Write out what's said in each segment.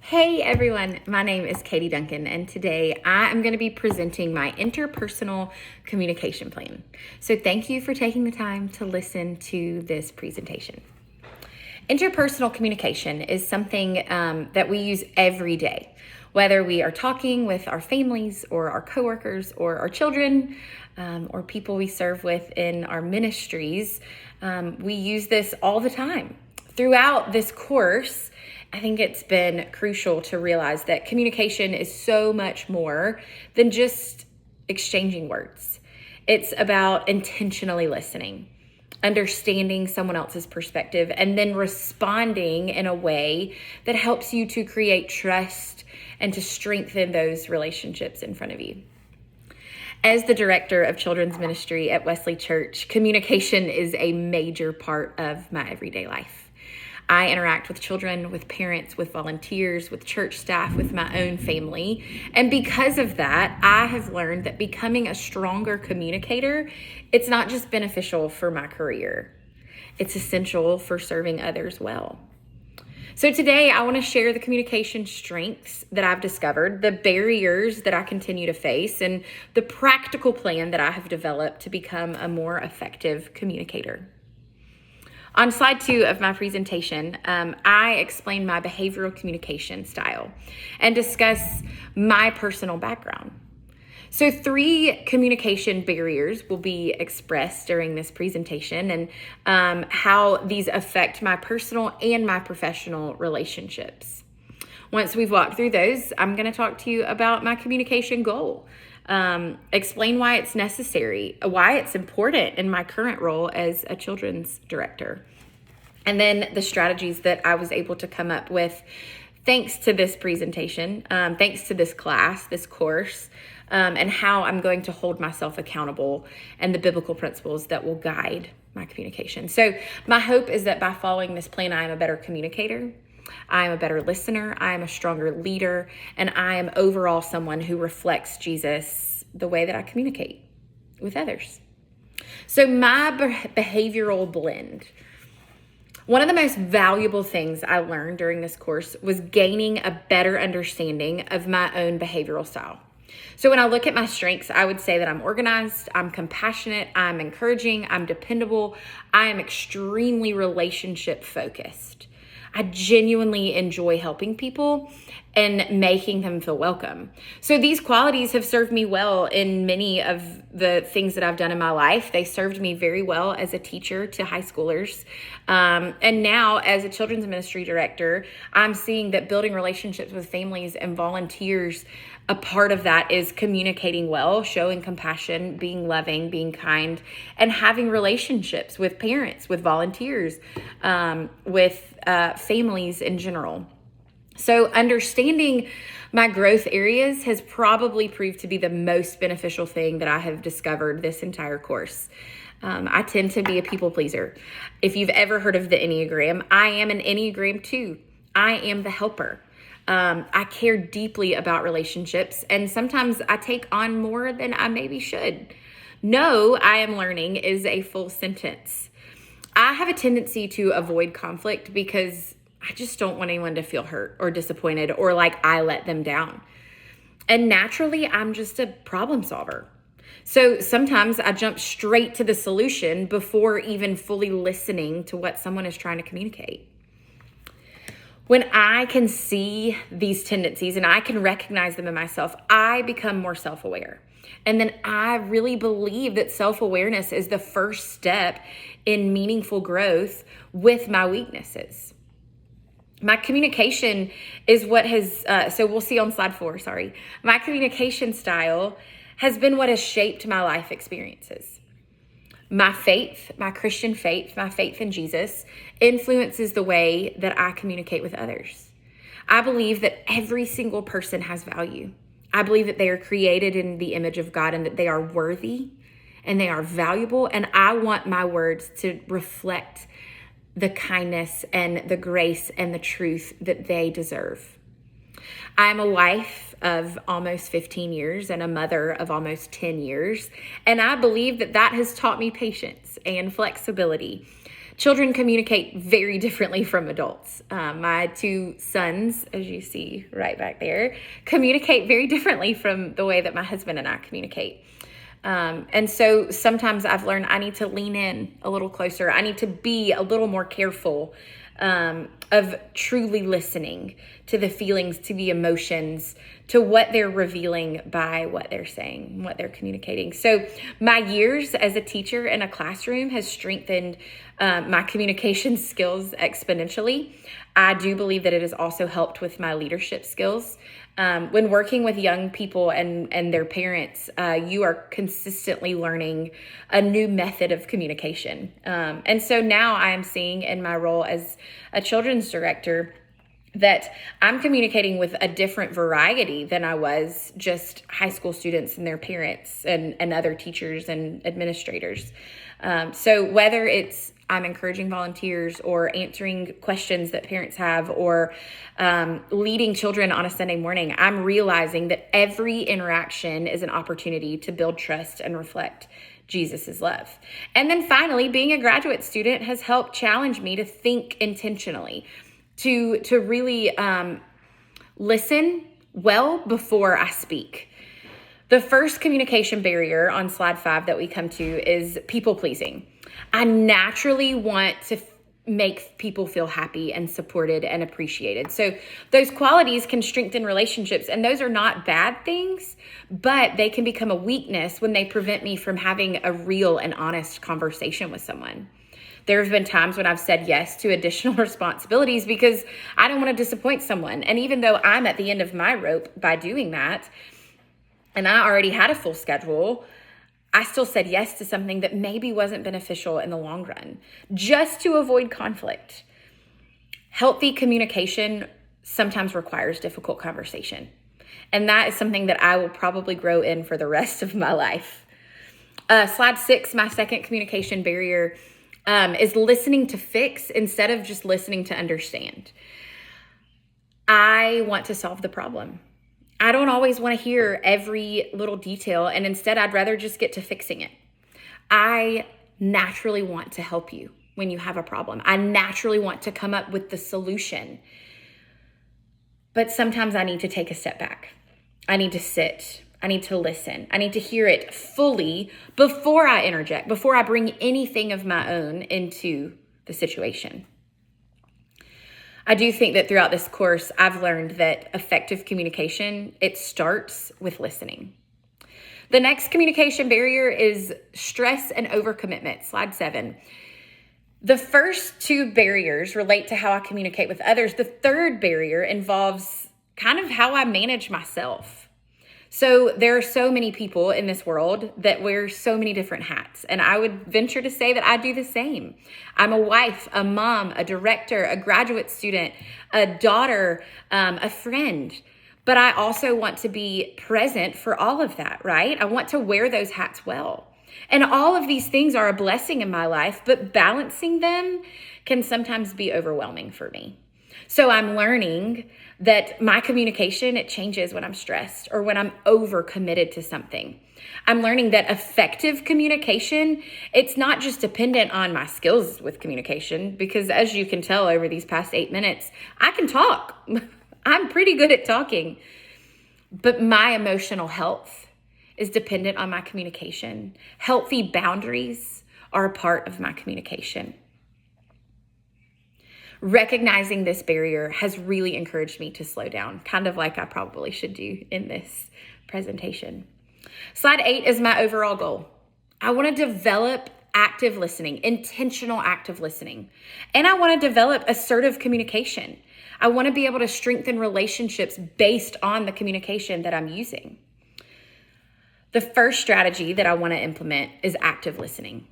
Hey everyone, my name is Katie Duncan, and today I am going to be presenting my interpersonal communication plan. So thank you for taking the time to listen to this presentation. Interpersonal communication is something that we use every day, whether we are talking with our families or our coworkers or our children or people we serve with in our ministries. We use this all the time. Throughout this course, I think it's been crucial to realize that communication is so much more than just exchanging words. It's about intentionally listening, understanding someone else's perspective, and then responding in a way that helps you to create trust and to strengthen those relationships in front of you. As the director of children's ministry at Wesley Church, communication is a major part of my everyday life. I interact with children, with parents, with volunteers, with church staff, with my own family. And because of that, I have learned that becoming a stronger communicator, it's not just beneficial for my career. It's essential for serving others well. So today I want to share the communication strengths that I've discovered, the barriers that I continue to face, and the practical plan that I have developed to become a more effective communicator. On slide 2 of my presentation, I explain my behavioral communication style and discuss my personal background. So 3 communication barriers will be expressed during this presentation and how these affect my personal and my professional relationships. Once we've walked through those, I'm going to talk to you about my communication goal. Explain why it's necessary, why it's important in my current role as a children's director, and then the strategies that I was able to come up with thanks to this presentation, thanks to this class, this course, and how I'm going to hold myself accountable and the biblical principles that will guide my communication. So my hope is that by following this plan, I am a better communicator, I am a better listener, I am a stronger leader, and I am overall someone who reflects Jesus the way that I communicate with others. So my behavioral blend. One of the most valuable things I learned during this course was gaining a better understanding of my own behavioral style. So when I look at my strengths, I would say that I'm organized, I'm compassionate, I'm encouraging, I'm dependable, I am extremely relationship focused. I genuinely enjoy helping people and making them feel welcome. So these qualities have served me well in many of the things that I've done in my life. They served me very well as a teacher to high schoolers. And now as a children's ministry director, I'm seeing that building relationships with families and volunteers, a part of that is communicating well, showing compassion, being loving, being kind, and having relationships with parents, with volunteers, with families in general. So understanding my growth areas has probably proved to be the most beneficial thing that I have discovered this entire course. I tend to be a people pleaser. If you've ever heard of the Enneagram, I am an Enneagram 2. I am the helper. I care deeply about relationships, and sometimes I take on more than I maybe should. No, I am learning is a full sentence. I have a tendency to avoid conflict because I just don't want anyone to feel hurt or disappointed or like I let them down. And naturally, I'm just a problem solver. So sometimes I jump straight to the solution before even fully listening to what someone is trying to communicate. When I can see these tendencies and I can recognize them in myself, I become more self-aware. And then I really believe that self-awareness is the first step in meaningful growth with my weaknesses. My communication is what has, so we'll see on slide 4, My communication style has been what has shaped my life experiences. My faith, my Christian faith, my faith in Jesus influences the way that I communicate with others. I believe that every single person has value. I believe that they are created in the image of God and that they are worthy and they are valuable. And I want my words to reflect the kindness and the grace and the truth that they deserve. I'm a wife of almost 15 years and a mother of almost 10 years. And I believe that that has taught me patience and flexibility Children communicate very differently from adults. My two sons, as you see right back there, communicate very differently from the way that my husband and I communicate. And so sometimes I've learned I need to lean in a little closer. I need to be a little more careful of truly listening to the feelings, to the emotions, to what they're revealing by what they're saying, what they're communicating. So my years as a teacher in a classroom has strengthened my communication skills exponentially. I do believe that it has also helped with my leadership skills. When working with young people and their parents, you are consistently learning a new method of communication. And so now I am seeing in my role as a children's director that I'm communicating with a different variety than I was just high school students and their parents and other teachers and administrators. So whether it's I'm encouraging volunteers or answering questions that parents have or leading children on a Sunday morning, I'm realizing that every interaction is an opportunity to build trust and reflect Jesus's love. And then finally, being a graduate student has helped challenge me to think intentionally, to really listen well before I speak. The first communication barrier on slide 5 that we come to is people pleasing. I naturally want to make people feel happy and supported and appreciated. So those qualities can strengthen relationships, and those are not bad things, but they can become a weakness when they prevent me from having a real and honest conversation with someone. There have been times when I've said yes to additional responsibilities because I don't want to disappoint someone. And even though I'm at the end of my rope by doing that, and I already had a full schedule, I still said yes to something that maybe wasn't beneficial in the long run, just to avoid conflict. Healthy communication sometimes requires difficult conversation. And that is something that I will probably grow in for the rest of my life. Slide 6, my second communication barrier is listening to fix instead of just listening to understand. I want to solve the problem. I don't always want to hear every little detail, and instead I'd rather just get to fixing it. I naturally want to help you when you have a problem. I naturally want to come up with the solution. But sometimes I need to take a step back. I need to sit. I need to listen. I need to hear it fully before I interject, before I bring anything of my own into the situation. I do think that throughout this course, I've learned that effective communication, it starts with listening. The next communication barrier is stress and overcommitment. Slide 7. The first two barriers relate to how I communicate with others. The third barrier involves kind of how I manage myself. So there are so many people in this world that wear so many different hats. And I would venture to say that I do the same. I'm a wife, a mom, a director, a graduate student, a daughter, a friend. But I also want to be present for all of that, right? I want to wear those hats well. And all of these things are a blessing in my life, but balancing them can sometimes be overwhelming for me. So I'm learning that my communication, it changes when I'm stressed or when I'm overcommitted to something. I'm learning that effective communication, it's not just dependent on my skills with communication, because as you can tell over these past 8 minutes, I can talk. I'm pretty good at talking. But my emotional health is dependent on my communication. Healthy boundaries are a part of my communication. Recognizing this barrier has really encouraged me to slow down, kind of like I probably should do in this presentation. Slide 8 is my overall goal. I want to develop active listening, intentional active listening, and I want to develop assertive communication. I want to be able to strengthen relationships based on the communication that I'm using. The first strategy that I want to implement is active listening.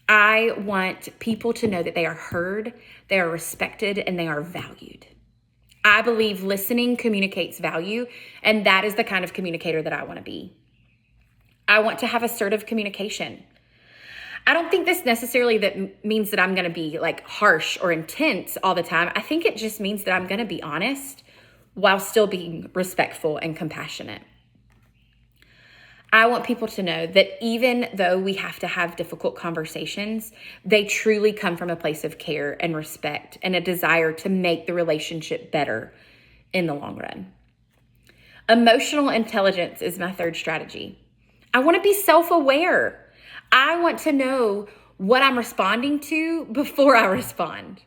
I want people to know that they are heard, they are respected, and they are valued. I believe listening communicates value, and that is the kind of communicator that I want to be. I want to have assertive communication. I don't think this necessarily means that I'm going to be like harsh or intense all the time. I think it just means that I'm going to be honest while still being respectful and compassionate. I want people to know that even though we have to have difficult conversations, they truly come from a place of care and respect and a desire to make the relationship better in the long run. Emotional intelligence is my third strategy. I want to be self-aware. I want to know what I'm responding to before I respond.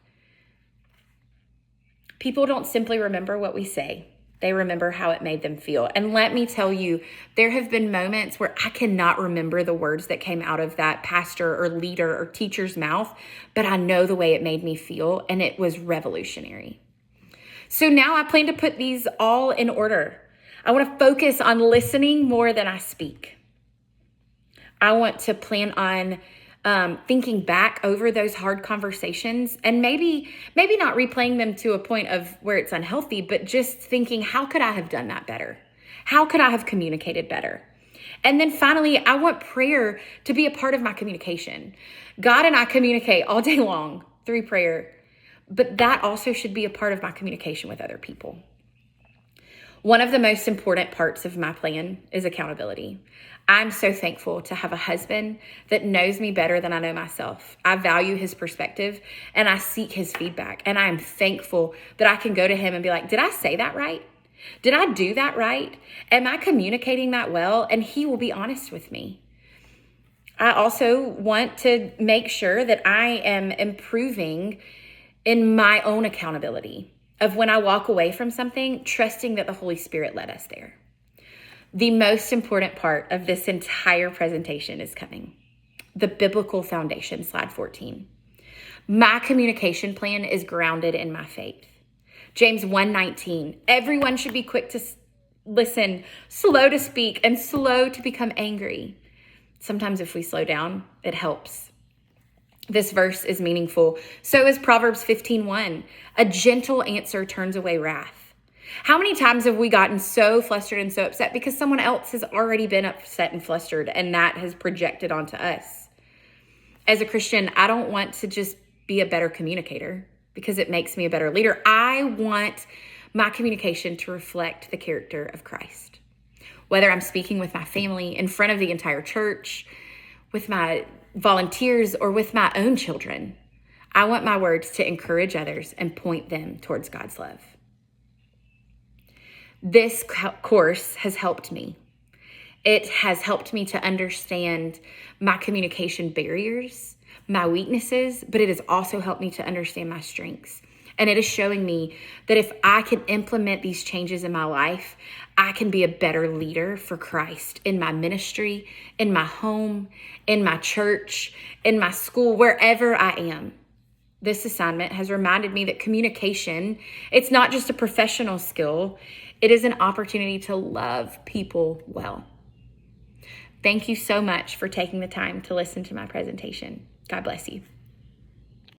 People don't simply remember what we say. They remember how it made them feel. And let me tell you, there have been moments where I cannot remember the words that came out of that pastor or leader or teacher's mouth, but I know the way it made me feel, and it was revolutionary. So now I plan to put these all in order. I want to focus on listening more than I speak. I want to plan on thinking back over those hard conversations and maybe not replaying them to a point of where it's unhealthy, but just thinking, how could I have done that better? How could I have communicated better? And then finally, I want prayer to be a part of my communication. God and I communicate all day long through prayer, but that also should be a part of my communication with other people. One of the most important parts of my plan is accountability. I'm so thankful to have a husband that knows me better than I know myself. I value his perspective and I seek his feedback. And I am thankful that I can go to him and be like, did I say that right? Did I do that right? Am I communicating that well? And he will be honest with me. I also want to make sure that I am improving in my own accountability of when I walk away from something, trusting that the Holy Spirit led us there. The most important part of this entire presentation is coming. The biblical foundation, slide 14. My communication plan is grounded in my faith. James 1:19, everyone should be quick to listen, slow to speak, and slow to become angry. Sometimes if we slow down, it helps. This verse is meaningful. So is Proverbs 15:1. A gentle answer turns away wrath. How many times have we gotten so flustered and so upset because someone else has already been upset and flustered, and that has projected onto us? As a Christian, I don't want to just be a better communicator because it makes me a better leader. I want my communication to reflect the character of Christ. Whether I'm speaking with my family, in front of the entire church, with my volunteers, or with my own children, I want my words to encourage others and point them towards God's love. This course has helped me. It has helped me to understand my communication barriers, my weaknesses, but it has also helped me to understand my strengths. And it is showing me that if I can implement these changes in my life, I can be a better leader for Christ in my ministry, in my home, in my church, in my school, wherever I am. This assignment has reminded me that communication, it's not just a professional skill, it is an opportunity to love people well. Thank you so much for taking the time to listen to my presentation. God bless you.